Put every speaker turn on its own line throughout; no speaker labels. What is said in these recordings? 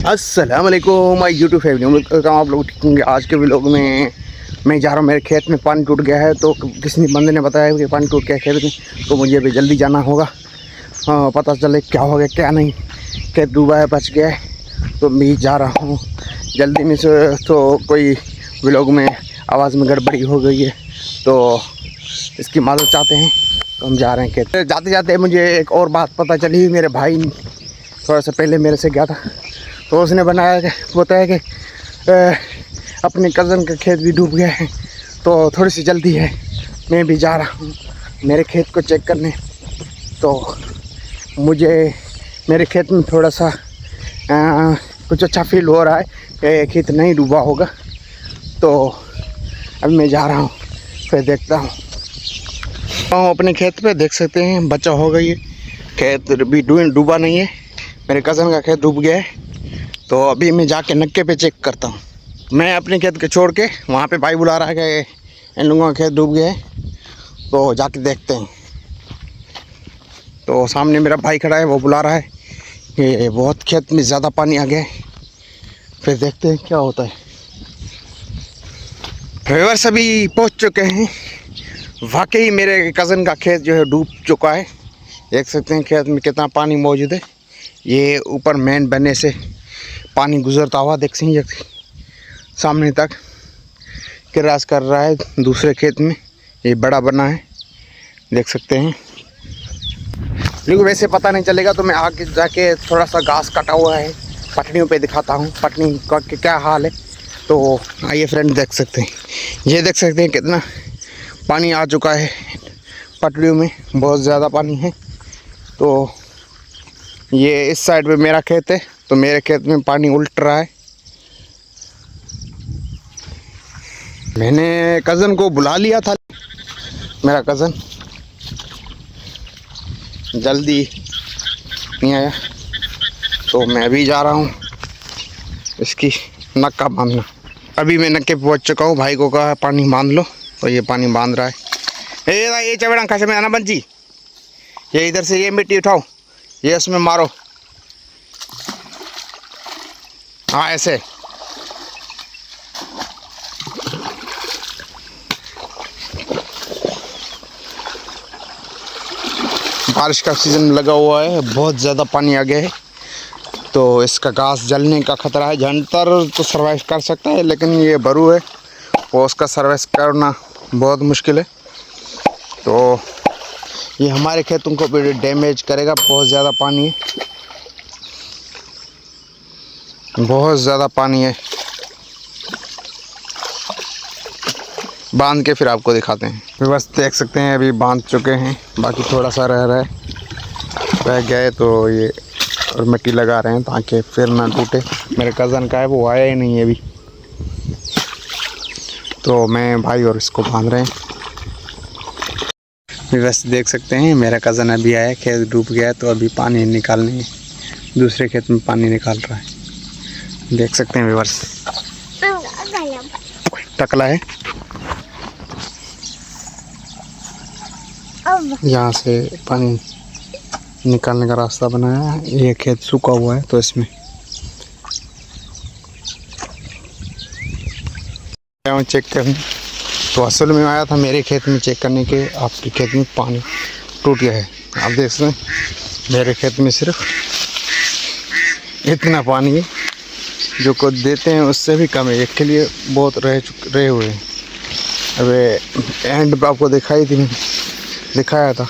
अस्सलाम वालेकुम my YouTube family, उम्मीद करता हूँ आप लोग ठीक होंगे। आज के व्लॉग में मैं जा रहा हूँ, मेरे खेत में पानी टूट गया है। तो किसी बंदे ने बताया कि पानी टूट गया खेत में, तो मुझे अभी जल्दी जाना होगा। हाँ, पता चले क्या हो गया क्या नहीं। खेत डूबा है, बच गया है, तो मैं जा रहा हूँ जल्दी में से। तो कोई व्लॉग में आवाज़ में गड़बड़ी हो गई है, तो इसकी मदद चाहते हैं, तो हम जा रहे हैं खेत। जाते जाते मुझे एक और बात पता चली। मेरे भाई थोड़ा सा पहले मेरे से गया था, तो उसने बताया कि अपने कज़न का खेत भी डूब गया है, तो थोड़ी सी जल्दी है। मैं भी जा रहा हूँ मेरे खेत को चेक करने। तो मुझे मेरे खेत में थोड़ा सा कुछ अच्छा फील हो रहा है कि खेत नहीं डूबा होगा। तो अब मैं जा रहा हूँ, फिर देखता हूँ। अपने खेत पे देख सकते हैं बचा हो गई है, खेत भी डूबा नहीं है। मेरे कज़न का खेत डूब गया है, तो अभी मैं जाके नक्के पे चेक करता हूँ। मैं अपने खेत के छोड़ के वहाँ पे भाई बुला रहा है कि इन लोगों का खेत डूब गया है, तो जाके देखते हैं। तो सामने मेरा भाई खड़ा है, वो बुला रहा है कि बहुत खेत में ज़्यादा पानी आ गया है, फिर देखते हैं क्या होता है। ड्राइवर सभी पहुँच चुके हैं। वाकई मेरे कज़न का खेत जो है डूब चुका है। देख सकते हैं खेत में कितना पानी मौजूद है। ये ऊपर मेन बनने से पानी गुजरता हुआ देख सकते हैं, सामने तक क्रॉस कर रहा है दूसरे खेत में। ये बड़ा बना है, देख सकते हैं। लेकिन वैसे पता नहीं चलेगा, तो मैं आगे जाके थोड़ा सा घास कटा हुआ है पटड़ियों पे दिखाता हूँ, पटड़ी का क्या हाल है। तो आइए फ्रेंड, देख सकते हैं, ये देख सकते हैं कितना पानी आ चुका है पटड़ियों में, बहुत ज़्यादा पानी है। तो ये इस साइड पे मेरा खेत है, तो मेरे खेत में पानी उल्ट रहा है। मैंने कज़न को बुला लिया था, मेरा कज़न जल्दी नहीं आया, तो मैं भी जा रहा हूँ इसकी नक्का बांधना। अभी मैं नक्के पे पहुँच चुका हूँ। भाई को कहा पानी बांध लो, तो ये पानी बांध रहा है। ये चबड़ा खासे में आना बंजी, ये इधर से ये मिट्टी उठाओ, ये उसमें मारो। हाँ ऐसे। बारिश का सीज़न लगा हुआ है, बहुत ज़्यादा पानी आ गया है, तो इसका घास जलने का ख़तरा है। जानवर तो सर्वाइव कर सकता है, लेकिन ये बरू है, वो उसका सर्वाइव करना बहुत मुश्किल है। तो ये हमारे खेतों को भी डैमेज करेगा। बहुत ज़्यादा पानी है, बहुत ज़्यादा पानी है। बांध के फिर आपको दिखाते हैं। बस देख सकते हैं अभी बांध चुके हैं, बाकी थोड़ा सा रह गए, तो ये और मिट्टी लगा रहे हैं ताकि फिर ना टूटे। मेरे कज़न का है, वो आया ही नहीं है अभी, तो मैं भाई और इसको बांध रहे हैं। बस देख सकते हैं मेरा कज़न अभी आया, खेत डूब गया है, तो अभी पानी निकालने दूसरे खेत में पानी निकाल रहा है। देख सकते हैं व्यूअर्स, टकला है, यहाँ से पानी निकालने का रास्ता बनाया है। ये खेत सूखा हुआ है, तो इसमें चेक करने, तो असल में आया था मेरे खेत में चेक करने के आपके खेत में पानी टूट गया है। आप देख सकते हैं मेरे खेत में सिर्फ इतना पानी है, जो को देते हैं उससे भी कम है। एक के लिए बहुत रहे हुए हैं। अब एंड पे आपको दिखाया था,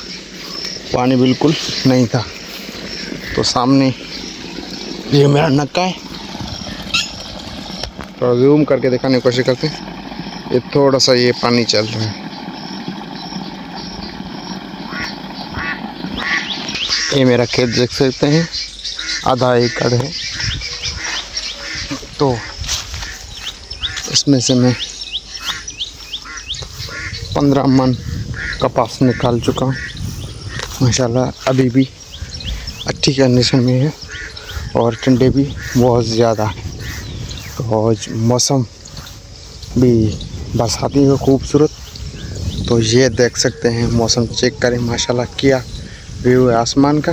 पानी बिल्कुल नहीं था। तो सामने ये मेरा नक्का है, थोड़ा जूम करके दिखाने की कोशिश करते हैं। ये थोड़ा सा ये पानी चल रहा है, ये मेरा खेत देख सकते हैं, आधा एकड़ है। तो इसमें से मैं 15 मन कपास निकाल चुका हूँ माशाल्लाह। अभी भी अच्छी कंडीशन में है, और ठंडे भी बहुत ज़्यादा है। तो मौसम भी बरसाती है खूबसूरत। तो ये देख सकते हैं, मौसम चेक करें माशाल्लाह, क्या व्यू है आसमान का।